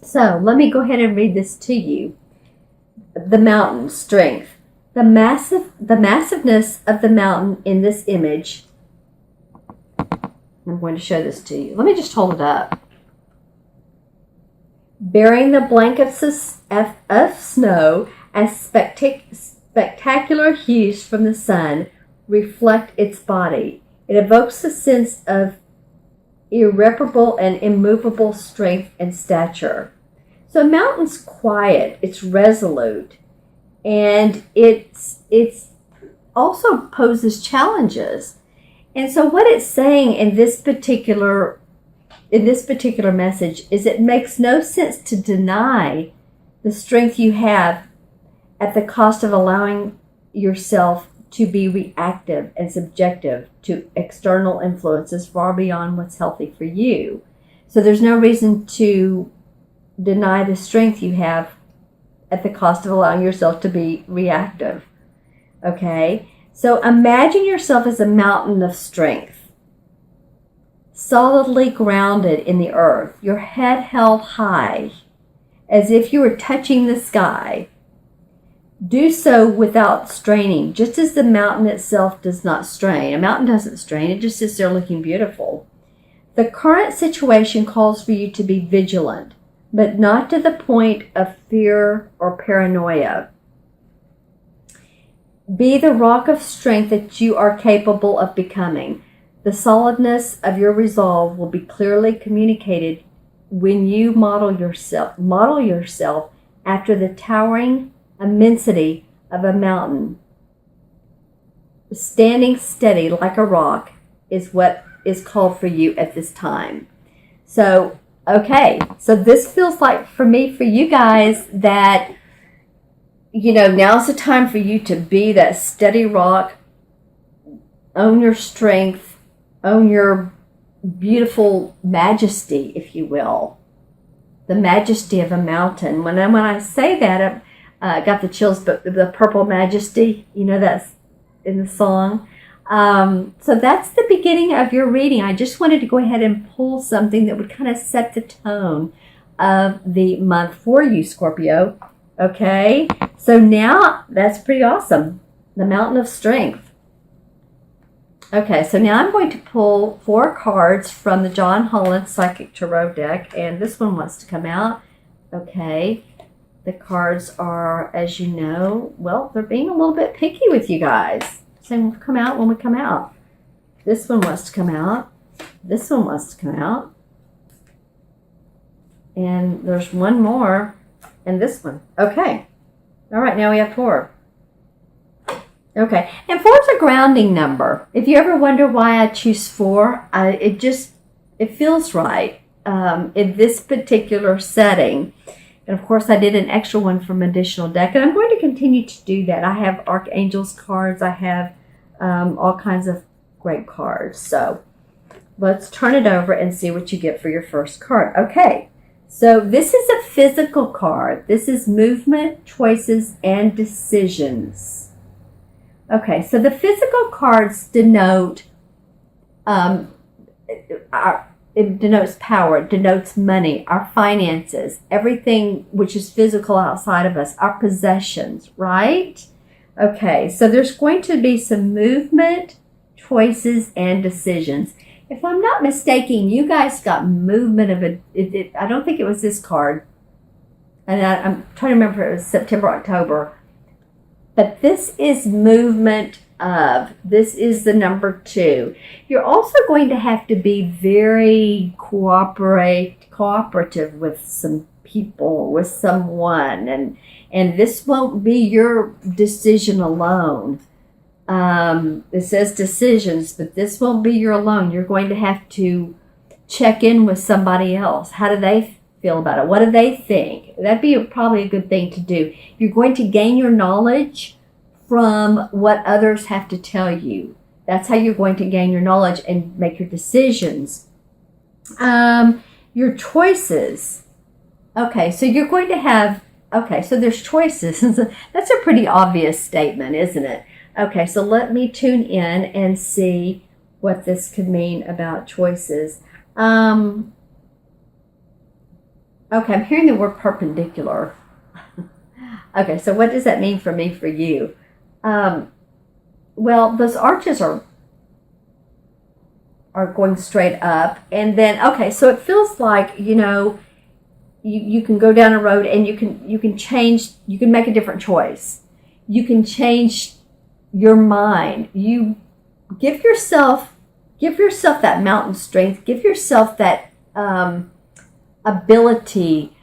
So let me go ahead and read this to you. The mountain, strength. The massiveness of the mountain in this image. I'm going to show this to you. Let me just hold it up. Bearing the blankets of snow as spectacular hues from the sun reflect its body. It evokes a sense of irreparable and immovable strength and stature. So a mountain's quiet, it's resolute, and it's also poses challenges. And so what it's saying in this particular message is it makes no sense to deny the strength you have at the cost of allowing yourself to be reactive and subjective to external influences far beyond what's healthy for you. So there's no reason to deny the strength you have at the cost of allowing yourself to be reactive. Okay? So imagine yourself as a mountain of strength, solidly grounded in the earth, your head held high, as if you were touching the sky. Do so without straining, just as the mountain itself does not strain. A mountain doesn't strain, it just sits there looking beautiful. The current situation calls for you to be vigilant, but not to the point of fear or paranoia. Be the rock of strength that you are capable of becoming. The solidness of your resolve will be clearly communicated when you model yourself after the towering immensity of a mountain. Standing steady like a rock is what is called for you at this time. So, okay, so this feels like for you guys, that, now's the time for you to be that steady rock, own your strength, own your beautiful majesty, if you will, the majesty of a mountain. When I say that, I got the chills, but the purple majesty, that's in the song. So that's the beginning of your reading. I just wanted to go ahead and pull something that would kind of set the tone of the month for you, Scorpio. Okay, so now that's pretty awesome. The Mountain of Strength. Okay, so now I'm going to pull 4 cards from the John Holland Psychic Tarot deck, and this one wants to come out. Okay, the cards are, as you know, well, they're being a little bit picky with you guys. Saying we'll come out when we come out. This one wants to come out. This one wants to come out. And there's one more. And this one. Okay. All right, now we have 4. Okay. And 4 is a grounding number. If you ever wonder why I choose 4, it feels right in this particular setting. And of course, I did an extra one from additional deck, and I'm going to continue to do that. I have Archangel's cards. I have all kinds of great cards. So let's turn it over and see what you get for your first card. Okay, so this is a physical card. This is movement, choices, and decisions. Okay, so the physical cards denote it denotes power, it denotes money, our finances, everything which is physical outside of us, our possessions, right? Okay, so there's going to be some movement, choices, and decisions. If I'm not mistaken, you guys got movement I don't think it was this card. And I'm trying to remember if it was September, October. But this is movement of. This is the number 2. You're also going to have to be very cooperative with some people, with someone, and this won't be your decision alone. It says decisions, but this won't be your alone. You're going to have to check in with somebody else. How do they feel about it? What do they think? That'd be probably a good thing to do. You're going to gain your knowledge from what others have to tell you. That's how you're going to gain your knowledge and make your decisions. Your choices. Okay, so you're going to have, so there's choices. That's a pretty obvious statement, isn't it? Okay, so let me tune in and see what this could mean about choices. Okay, I'm hearing the word perpendicular. Okay, so what does that mean for me, for you? Well, those arches are going straight up. And then, okay, so it feels like, you can go down a road and you can change, you can make a different choice. You can change your mind. You give yourself that mountain strength. Give yourself that ability,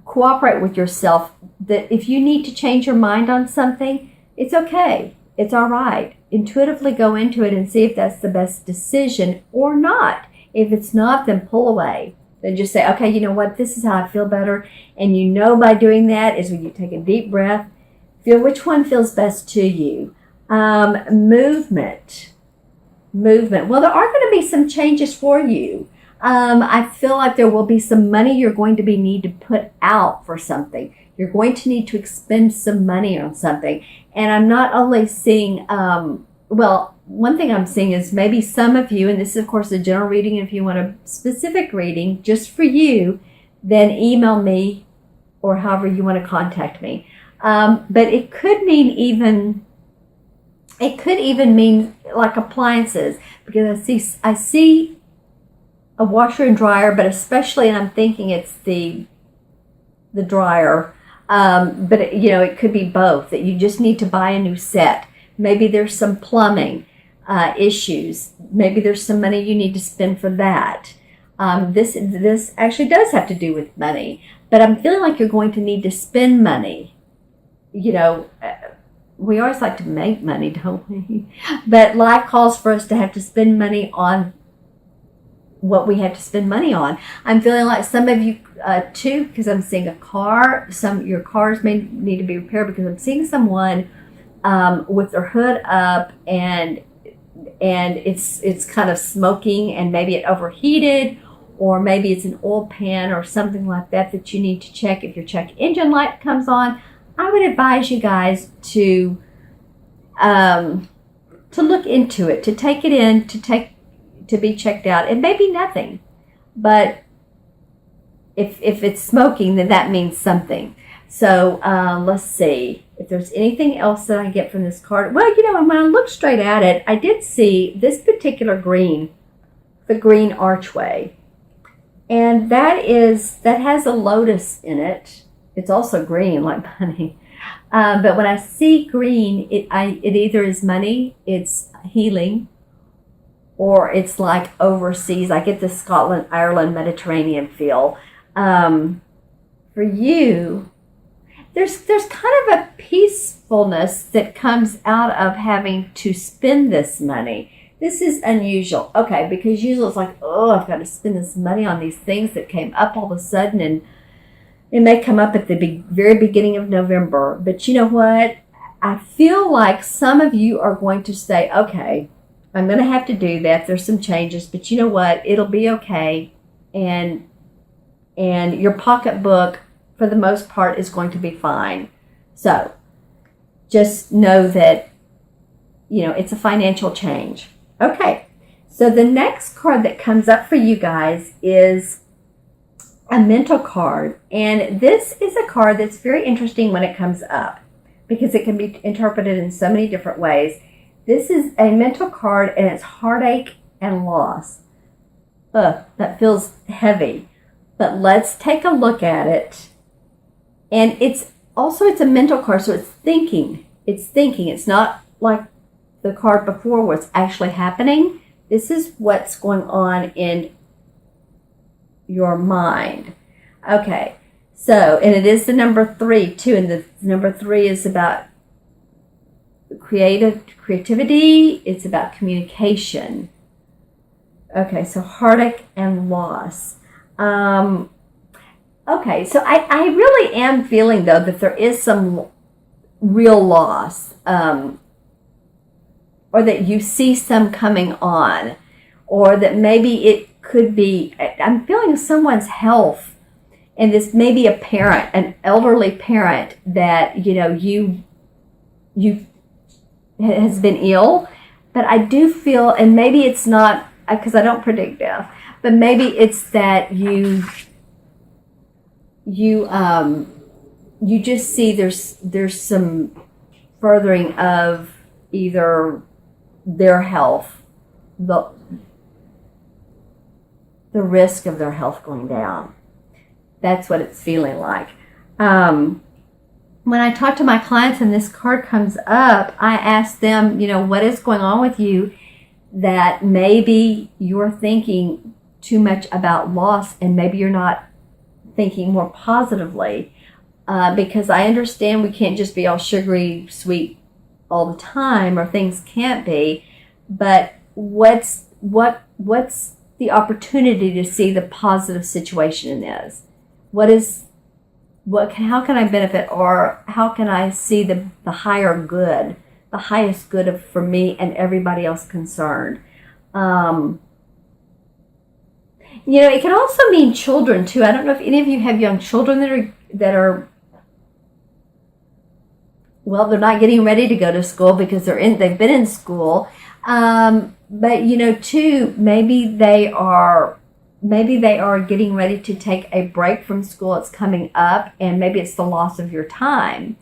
cooperate with yourself, that if you need to change your mind on something, it's okay. It's all right. Intuitively go into it and see if that's the best decision or not. If it's not, then pull away. Then just say, okay, you know what? This is how I feel better. And by doing that is when you take a deep breath, feel which one feels best to you. Movement. Well, there are going to be some changes for you. I feel like there will be some money you're going to need to put out for something. You're going to need to expend some money on something. And I'm not only seeing, one thing I'm seeing is maybe some of you, and this is of course a general reading, if you want a specific reading just for you, then email me or however you want to contact me. But it could even mean like appliances, because I see a washer and dryer, but especially, and I'm thinking it's the dryer. But it could be both, that you just need to buy a new set. Maybe there's some plumbing issues. Maybe there's some money you need to spend for that. This actually does have to do with money, but I'm feeling like you're going to need to spend money. We always like to make money, don't we? But life calls for us to have to spend money on what we have to spend money on. I'm feeling like some of you too, because I'm seeing a car. Your cars may need to be repaired, because I'm seeing someone with their hood up and it's kind of smoking, and maybe it overheated, or maybe it's an oil pan or something like that you need to check. If your check engine light comes on, I would advise you guys to look into it, to take it in, to be checked out. It may be nothing, but if it's smoking, then that means something. So let's see if there's anything else that I get from this card. Well, when I look straight at it, I did see this particular green, the green archway, and that has a lotus in it. It's also green, like money. But when I see green, it either is money, it's healing, or it's like overseas. I get the Scotland, Ireland, Mediterranean feel. For you, there's kind of a peacefulness that comes out of having to spend this money. This is unusual. Okay, because usually it's like, oh, I've got to spend this money on these things that came up all of a sudden, and it may come up at the very beginning of November. But you know what? I feel like some of you are going to say, okay, I'm going to have to do that. There's some changes, but you know what? It'll be okay. And your pocketbook, for the most part, is going to be fine. So just know that, it's a financial change. Okay. So the next card that comes up for you guys is a mental card. And this is a card that's very interesting when it comes up, because it can be interpreted in so many different ways. This is a mental card, and it's heartache and loss. That feels heavy. But let's take a look at it. And it's a mental card, so it's thinking. It's not like the card before where it's actually happening. This is what's going on in your mind. Okay. So, and it is the number 3 too, and the number 3 is about creativity. It's about communication. Okay, so heartache and loss. Okay, so I really am feeling, though, that there is some real loss, or that you see some coming on, or that maybe it could be, I'm feeling someone's health. And this may be a parent, an elderly parent that, you has been ill. But I do feel, and maybe it's not, because I don't predict death, but maybe it's that you just see there's some furthering of either their health, the risk of their health going down. That's what it's feeling like. When I talk to my clients and this card comes up, I ask them, what is going on with you that maybe you're thinking too much about loss and maybe you're not thinking more positively. Because I understand we can't just be all sugary sweet all the time, or things can't be, but what's the opportunity to see the positive situation in this? How can I benefit, or how can I see the higher good, the highest good for me and everybody else concerned? It can also mean children too. I don't know if any of you have young children that are well, they're not getting ready to go to school because they've been in school. But too, maybe they are getting ready to take a break from school. It's coming up, and maybe it's the loss of your time.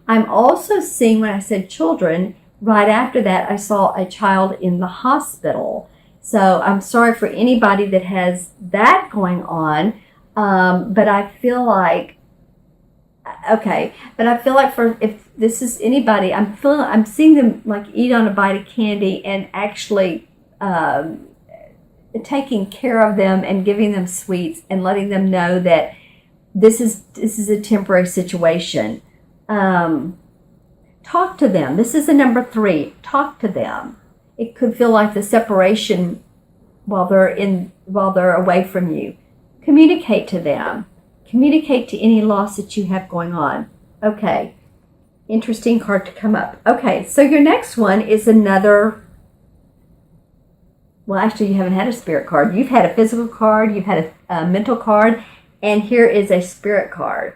I'm also seeing, when I said children, right after that, I saw a child in the hospital. So I'm sorry for anybody that has that going on. But I feel like, if this is anybody, I'm seeing them like eat on a bite of candy and actually taking care of them and giving them sweets and letting them know that this is a temporary situation. Talk to them. This is the number 3. Talk to them. It could feel like the separation while they're away from you. Communicate to them. Communicate to any loss that you have going on. Okay. Interesting card to come up. Okay, so your next one is another. Well, actually, you haven't had a spirit card. You've had a physical card, you've had a mental card, and here is a spirit card.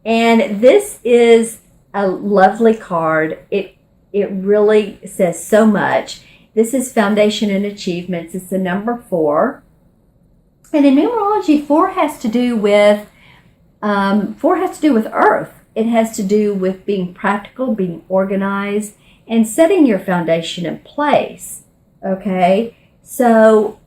And this is a lovely card. It really says so much. This is Foundation and Achievements. It's the number 4. And in numerology, 4 has to do with Earth. It has to do with being practical, being organized, and setting your foundation in place. Okay? So,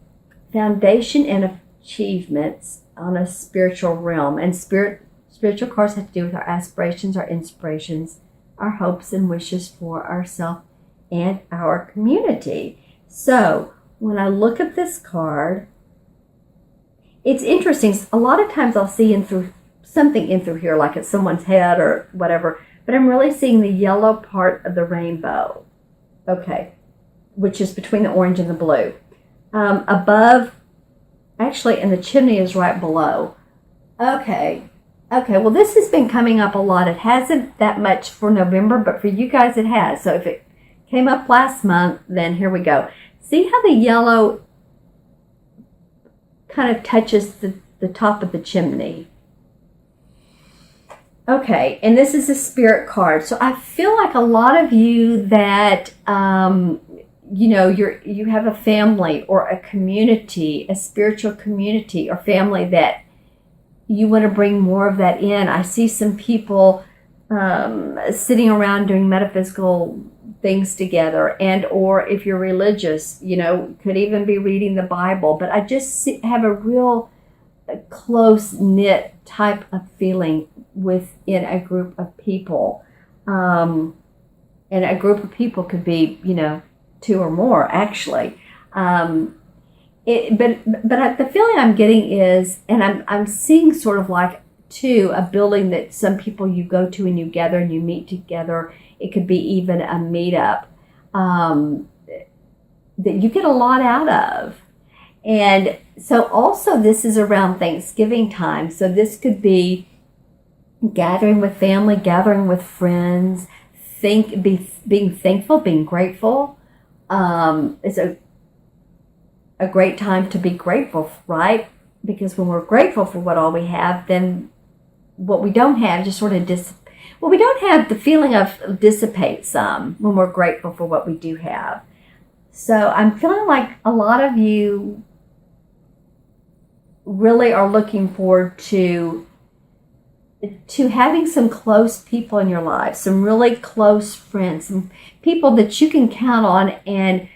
foundation and achievements on a spiritual realm. And spiritual cards have to do with our aspirations, our inspirations, our hopes and wishes for ourselves and our community. So, when I look at this card, it's interesting. A lot of times I'll see something in through here, like it's someone's head or whatever, but I'm really seeing the yellow part of the rainbow. Okay, which is between the orange and the blue. Above, actually, and the chimney is right below. Okay, well, this has been coming up a lot. It hasn't that much for November, but for you guys it has. So if it came up last month, then here we go. See how the yellow kind of touches the top of the chimney? Okay, and this is a spirit card. So I feel like a lot of you that, you have a family or a community, a spiritual community or family that you want to bring more of that in. I see some people sitting around doing metaphysical things together, and or if you're religious, could even be reading the Bible. But I just have a real close-knit type of feeling within a group of people. And a group of people could be, 2 or more, actually. But the feeling I'm getting is, and I'm seeing sort of like, too, a building that some people you go to and you gather and you meet together. It could be even a meetup that you get a lot out of. And so also this is around Thanksgiving time. So this could be gathering with family, gathering with friends, being thankful, being grateful. It's a great time to be grateful, right? Because when we're grateful for what all we have, then what we don't have just sort of we don't have the feeling of dissipate some when we're grateful for what we do have. So I'm feeling like a lot of you really are looking forward to having some close people in your life, some really close friends, some people that you can count on and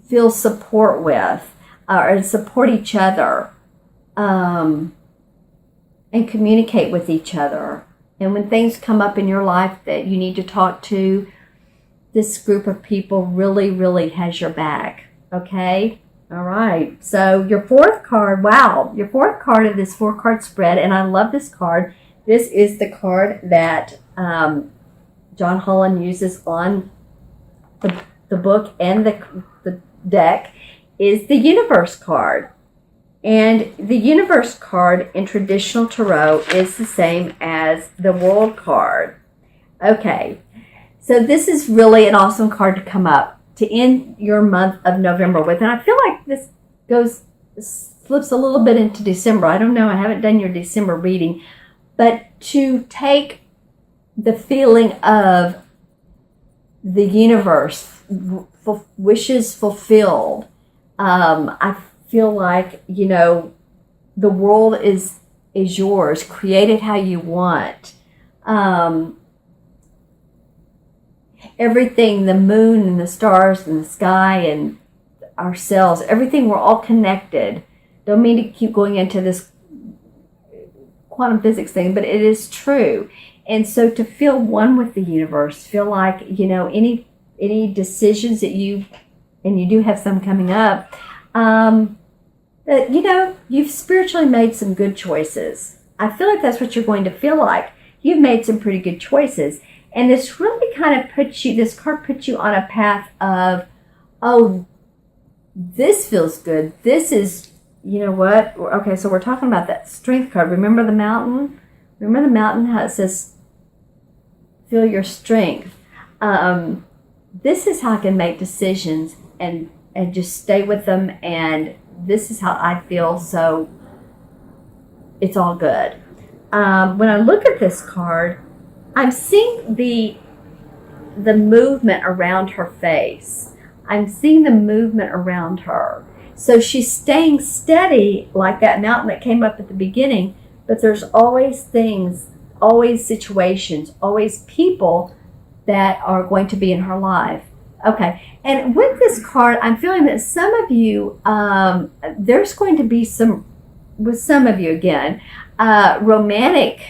feel support with, or support each other, and communicate with each other. And when things come up in your life that you need to talk to, this group of people really, really has your back. Okay? All right. So your fourth card, wow, your fourth card of this 4-card spread, and I love this card. This is the card that John Holland uses on the book and the deck, is the Universe card. And the Universe card in traditional tarot is the same as the World card. Okay, so this is really an awesome card to come up to end your month of November with. And I feel like this slips a little bit into December. I don't know, I haven't done your December reading. But to take the feeling of the universe, wishes fulfilled, I feel like, the world is yours. Create it how you want. Everything, the moon and the stars and the sky and ourselves, everything, we're all connected. Don't mean to keep going into this quantum physics thing, but it is true. And so to feel one with the universe, feel like, any decisions that you do have some coming up, that, you've spiritually made some good choices. I feel like that's what you're going to feel like. You've made some pretty good choices. And this really kind of this card puts you on a path of, oh, this feels good. This is, you know what? Okay, so we're talking about that strength card. Remember the mountain? Remember the mountain, how it says, feel your strength. This is how I can make decisions and just stay with them. And this is how I feel. So it's all good. When I look at this card, I'm seeing the movement around her face. I'm seeing the movement around her. So she's staying steady like that mountain that came up at the beginning, but there's always things, always situations, always people that are going to be in her life. Okay, and with this card, I'm feeling that some of you, there's going to be with some of you again, romantic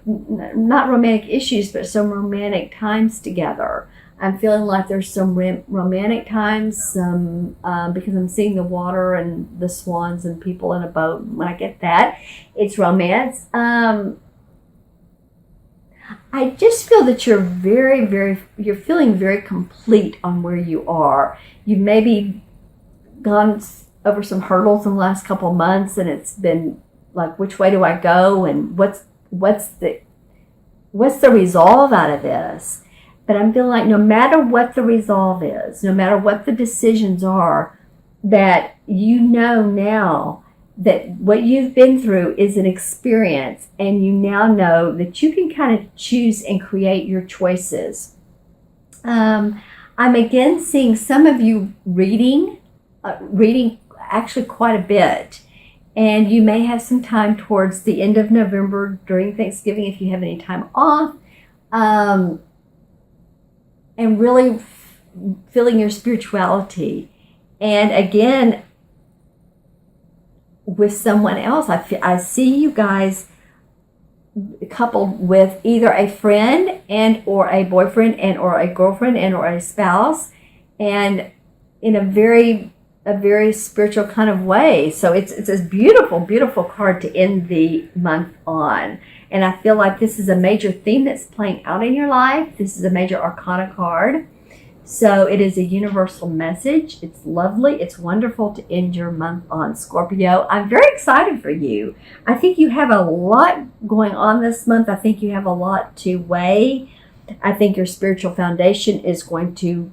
not romantic issues, but some romantic times together. I'm feeling like there's some romantic times, because I'm seeing the water and the swans and people in a boat. When I get that, it's romance. I just feel that you're you're feeling very complete on where you are. You've maybe gone over some hurdles in the last couple of months, and it's been like, which way do I go, and what's the resolve out of this? But I'm feeling like no matter what the resolve is, no matter what the decisions are, that now that what you've been through is an experience, and you now know that you can kind of choose and create your choices. I'm again seeing some of you reading actually quite a bit. And you may have some time towards the end of November during Thanksgiving if you have any time off. And really feeling your spirituality. And again, with someone else, I see you guys coupled with either a friend and or a boyfriend and or a girlfriend and or a spouse, and in a very spiritual kind of way. So it's a beautiful, beautiful card to end the month on. And I feel like this is a major theme that's playing out in your life. This is a major arcana card. So it is a universal message. It's lovely. It's wonderful to end your month on, Scorpio. I'm very excited for you. I think you have a lot going on this month. I think you have a lot to weigh. I think your spiritual foundation is going to